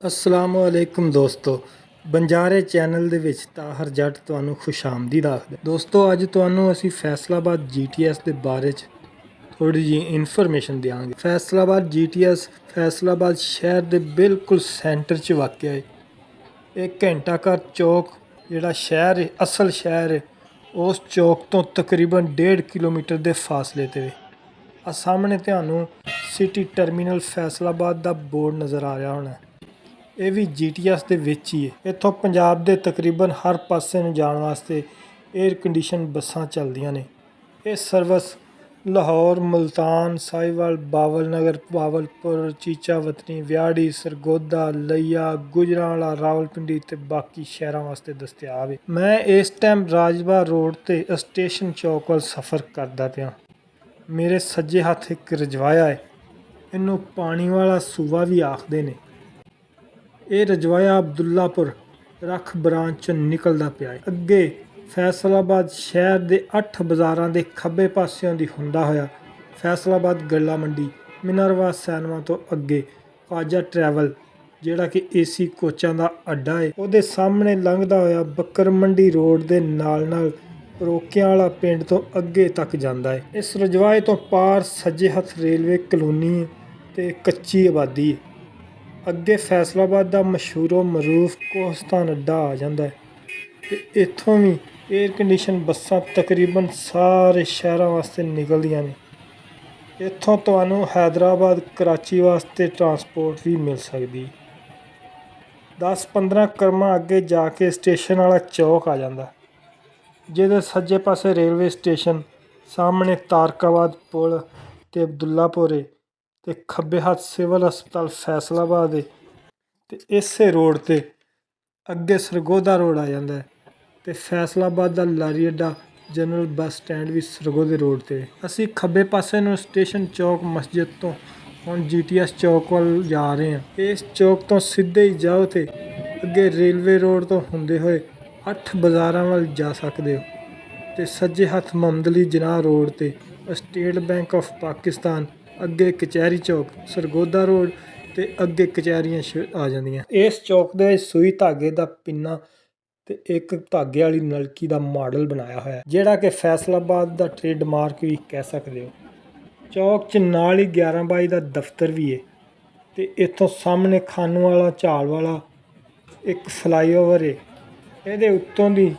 ਅਸਲਾਮੁਅਲੈਕੁਮ ਦੋਸਤੋ, ਬੰਜਾਰੇ ਚੈਨਲ ਦੇ ਵਿੱਚ ਤਾਹਰ ਜੱਟ ਤੁਹਾਨੂੰ ਖੁਸ਼ਾਮਦੀਦ ਆਖਦੇ। ਦੋਸਤੋ, ਅੱਜ ਤੁਹਾਨੂੰ ਅਸੀਂ ਫੈਸਲਾਬਾਦ GTS ਦੇ ਬਾਰੇ 'ਚ ਥੋੜ੍ਹੀ ਜਿਹੀ ਇਨਫੋਰਮੇਸ਼ਨ ਦਿਆਂਗੇ। ਫੈਸਲਾਬਾਦ GTS ਫੈਸਲਾਬਾਦ ਸ਼ਹਿਰ ਦੇ ਬਿਲਕੁਲ ਸੈਂਟਰ 'ਚ ਵਾਕਿਆ ਹੈ। ਇਹ ਘੰਟਾ ਘਰ ਚੌਕ ਜਿਹੜਾ ਸ਼ਹਿਰ ਹੈ, ਅਸਲ ਸ਼ਹਿਰ ਹੈ, ਉਸ ਚੌਕ ਤੋਂ ਤਕਰੀਬਨ 1.5 ਕਿਲੋਮੀਟਰ ਦੇ ਫਾਸਲੇ 'ਤੇ। ਆ ਸਾਹਮਣੇ ਤੁਹਾਨੂੰ ਸਿਟੀ ਟਰਮੀਨਲ ਫੈਸਲਾਬਾਦ ਦਾ ਬੋਰਡ ਨਜ਼ਰ ਆ ਰਿਹਾ ਹੋਣਾ। ਇਹ ਵੀ GTS ਦੇ ਵਿੱਚ ਹੀ ਹੈ। ਇੱਥੋਂ ਪੰਜਾਬ ਦੇ ਤਕਰੀਬਨ ਹਰ ਪਾਸੇ ਨੂੰ ਜਾਣ ਵਾਸਤੇ 에ਅਰ ਕੰਡੀਸ਼ਨ ਬੱਸਾਂ ਚੱਲਦੀਆਂ ਨੇ। ਇਹ ਸਰਵਿਸ ਲਾਹੌਰ, ਮੁਲਤਾਨ, ਸਾਹੀਵਾਲ, ਬਾਵਲ ਨਗਰ, ਬਾਵਲਪੁਰ, ਚੀਚਾ ਵਤਨੀ, ਵਿਆੜੀ, ਸਰਗੋਦਾ, ਲਈਆ, ਗੁਜਰਾਂਵਾਲਾ, ਰਾਵਲਪਿੰਡੀ ਤੇ ਬਾਕੀ ਸ਼ਹਿਰਾਂ ਵਾਸਤੇ ਦਸਤਿਆਬ ਹੈ। ਮੈਂ ਇਸ ਟਾਈਮ ਰਾਜਬਾਗ ਰੋਡ ਤੇ ਸਟੇਸ਼ਨ ਚੌਕ ਵੱਲ ਸਫ਼ਰ ਕਰਦਾ ਪਿਆ। ਮੇਰੇ ਸੱਜੇ ਹੱਥ ਇੱਕ ਰਜਵਾਇਆ ਹੈ, ਇਹਨੂੰ ਪਾਣੀ ਵਾਲਾ ਸੂਆ ਵੀ ਆਖਦੇ ਨੇ। ਇਹ ਰਜਵਾਇਆ ਅਬਦੁੱਲਾਪੁਰ ਰੱਖ ਬ੍ਰਾਂਚ 'ਚੋਂ ਨਿਕਲਦਾ ਪਿਆ ਹੈ। ਅੱਗੇ ਫੈਸਲਾਬਾਦ ਸ਼ਹਿਰ ਦੇ 8 ਬਾਜ਼ਾਰਾਂ ਦੇ ਖੱਬੇ ਪਾਸਿਓਂ ਦੀ ਹੁੰਦਾ ਹੋਇਆ ਫੈਸਲਾਬਾਦ ਗੱਲਾ ਮੰਡੀ, ਮਿਨਰਵਾ ਸਿਨੇਮਾ ਤੋਂ ਅੱਗੇ ਖਵਾਜਾ ਟਰੈਵਲ ਜਿਹੜਾ ਕਿ AC ਕੋਚਾਂ ਦਾ ਅੱਡਾ ਹੈ, ਉਹਦੇ ਸਾਹਮਣੇ ਲੰਘਦਾ ਹੋਇਆ ਬੱਕਰ ਮੰਡੀ ਰੋਡ ਦੇ ਨਾਲ ਰੋਕਿਆਂ ਵਾਲਾ ਪਿੰਡ ਤੋਂ ਅੱਗੇ ਤੱਕ ਜਾਂਦਾ ਹੈ। ਇਸ ਰਜਵਾਏ ਤੋਂ ਪਾਰ ਸੱਜੇ ਹੱਥ ਰੇਲਵੇ ਕਲੋਨੀ ਤੇ ਕੱਚੀ ਆਬਾਦੀ ਹੈ। ਅੱਗੇ ਫੈਸਲਾਬਾਦ ਦਾ ਮਸ਼ਹੂਰੋ ਮਰੂਫ ਕੋਹਸਤਾਨ ਅੱਡਾ ਆ ਜਾਂਦਾ ਹੈ ਤੇ ਇੱਥੋਂ ਵੀ 에ਅਰ ਕੰਡੀਸ਼ਨ ਬੱਸਾਂ ਤਕਰੀਬਨ ਸਾਰੇ ਸ਼ਹਿਰਾਂ ਵਾਸਤੇ ਨਿਕਲਦੀਆਂ ਨੇ। ਇੱਥੋਂ ਤੁਹਾਨੂੰ ਹੈਦਰਾਬਾਦ, ਕਰਾਚੀ ਵਾਸਤੇ ਟਰਾਂਸਪੋਰਟ ਵੀ ਮਿਲ ਸਕਦੀ। 10-15 ਕਦਮਾਂ ਅੱਗੇ ਜਾ ਕੇ ਸਟੇਸ਼ਨ ਵਾਲਾ ਚੌਕ ਆ ਜਾਂਦਾ, ਜਿਹਦੇ ਸੱਜੇ ਪਾਸੇ ਰੇਲਵੇ ਸਟੇਸ਼ਨ, ਸਾਹਮਣੇ ਤਾਰਕਾਬਾਦ ਪੁਲ ਤੇ ਅਬਦੁੱਲਾਪੁਰ ਹੈ ਤੇ ਖੱਬੇ ਹੱਥ ਸਿਵਲ ਹਸਪਤਾਲ ਫੈਸਲਾਬਾਦ ਹੈ। ਤੇ ਇਸੇ ਰੋਡ ਤੇ ਅੱਗੇ ਸਰਗੋਦਾ ਰੋਡ ਆ ਜਾਂਦਾ ਤੇ ਫੈਸਲਾਬਾਦ ਦਾ ਲਾਰੀ ਅੱਡਾ, ਜਨਰਲ ਬੱਸ ਸਟੈਂਡ ਵੀ ਸਰਗੋਦੇ ਰੋਡ ਤੇ। ਅਸੀਂ ਖੱਬੇ ਪਾਸੇ ਨੂੰ ਸਟੇਸ਼ਨ ਚੌਕ ਮਸਜਿਦ ਤੋਂ ਹੁਣ GTS ਚੌਕ ਵੱਲ ਜਾ ਰਹੇ ਹਾਂ। ਇਸ ਚੌਕ ਤੋਂ ਸਿੱਧੇ ਹੀ ਜਾਓ ਤੇ ਅੱਗੇ ਰੇਲਵੇ ਰੋਡ ਤੋਂ ਹੁੰਦੇ ਹੋਏ 8 ਬਾਜ਼ਾਰਾਂ ਵੱਲ ਜਾ ਸਕਦੇ ਹੋ ਤੇ ਸੱਜੇ ਹੱਥ ਮੁਹੰਮਦ ਅਲੀ ਜਿਨਾਹ ਰੋਡ ਤੇ ਸਟੇਟ ਬੈਂਕ ਆਫ ਪਾਕਿਸਤਾਨ, ਅੱਗੇ ਕਚਹਿਰੀ ਚੌਕ, ਸਰਗੋਦਾ ਰੋਡ ਤੇ ਅੱਗੇ ਕਚਹਿਰੀਆਂ ਆ ਜਾਂਦੀਆਂ। ਇਸ ਚੌਕ ਦੇ ਵਿੱਚ ਸੂਈ ਧਾਗੇ ਦਾ ਪਿੰਨਾ ਤੇ ਇੱਕ ਧਾਗੇ ਵਾਲੀ ਨਲਕੀ ਦਾ ਮਾਡਲ ਬਣਾਇਆ ਹੋਇਆ, ਜਿਹੜਾ ਕਿ ਫੈਸਲਾਬਾਦ ਦਾ ਟ੍ਰੇਡਮਾਰਕ ਵੀ ਕਹਿ ਸਕਦੇ ਹੋ। ਚੌਕ 'ਚ ਨਾਲ ਹੀ 11/22 ਦਾ ਦਫ਼ਤਰ ਵੀ ਹੈ ਤੇ ਇੱਥੋਂ ਸਾਹਮਣੇ ਖਾਨੂ ਵਾਲਾ ਝਾਲ ਵਾਲਾ ਇੱਕ ਫਲਾਈਓਵਰ ਹੈ। ਇਹਦੇ ਉੱਤੋਂ ਦੀ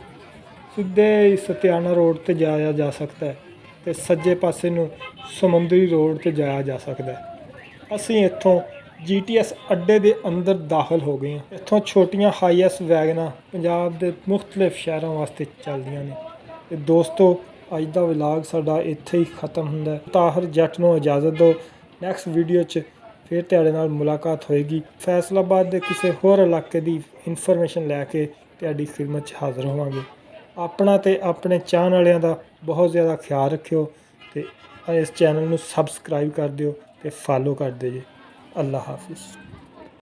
ਸਿੱਧੇ ਸਤਿਆਣਾ ਰੋਡ ਤੇ ਜਾਇਆ ਜਾ ਸਕਦਾ ਹੈ ਤੇ ਸੱਜੇ ਪਾਸੇ ਨੂੰ ਸਮੁੰਦਰੀ ਰੋਡ ਤੇ ਜਾਇਆ ਜਾ ਸਕਦਾ ਹੈ। ਅਸੀਂ ਇੱਥੋਂ GTS ਅੱਡੇ ਦੇ ਅੰਦਰ ਦਾਖਲ ਹੋ ਗਏ ਹਾਂ। ਇੱਥੋਂ ਛੋਟੀਆਂ ਹਾਈਐਸ ਵੈਗਨਾਂ ਪੰਜਾਬ ਦੇ ਮੁਖਤਲਿਫ ਸ਼ਹਿਰਾਂ ਵਾਸਤੇ ਚੱਲਦੀਆਂ ਨੇ। ਤੇ ਦੋਸਤੋ, ਅੱਜ ਦਾ ਵਲੌਗ ਸਾਡਾ ਇੱਥੇ ਹੀ ਖ਼ਤਮ ਹੁੰਦਾ ਹੈ। ਤਾਹਰ ਜੱਟ ਨੂੰ ਇਜਾਜ਼ਤ ਦਿਓ। ਨੈਕਸਟ ਵੀਡੀਓ 'ਚ ਫਿਰ ਤੁਹਾਡੇ ਨਾਲ ਮੁਲਾਕਾਤ ਹੋਏਗੀ। ਫੈਸਲਾਬਾਦ ਦੇ ਕਿਸੇ ਹੋਰ ਇਲਾਕੇ ਦੀ ਇਨਫੋਰਮੇਸ਼ਨ ਲੈ ਕੇ ਤੁਹਾਡੀ ਖਿਦਮਤ 'ਚ ਹਾਜ਼ਰ ਹੋਵਾਂਗੇ। ਆਪਣਾ ਤੇ ਆਪਣੇ ਚਾਹਣ ਵਾਲਿਆਂ ਦਾ ਬਹੁਤ ਜ਼ਿਆਦਾ ਖਿਆਲ ਰੱਖਿਓ ਤੇ ਇਸ ਚੈਨਲ ਨੂੰ ਸਬਸਕ੍ਰਾਈਬ ਕਰ ਦਿਓ ਤੇ ਫਾਲੋ ਕਰ ਦਿਓ ਜੀ। ਅੱਲਾ ਹਾਫਿਜ਼।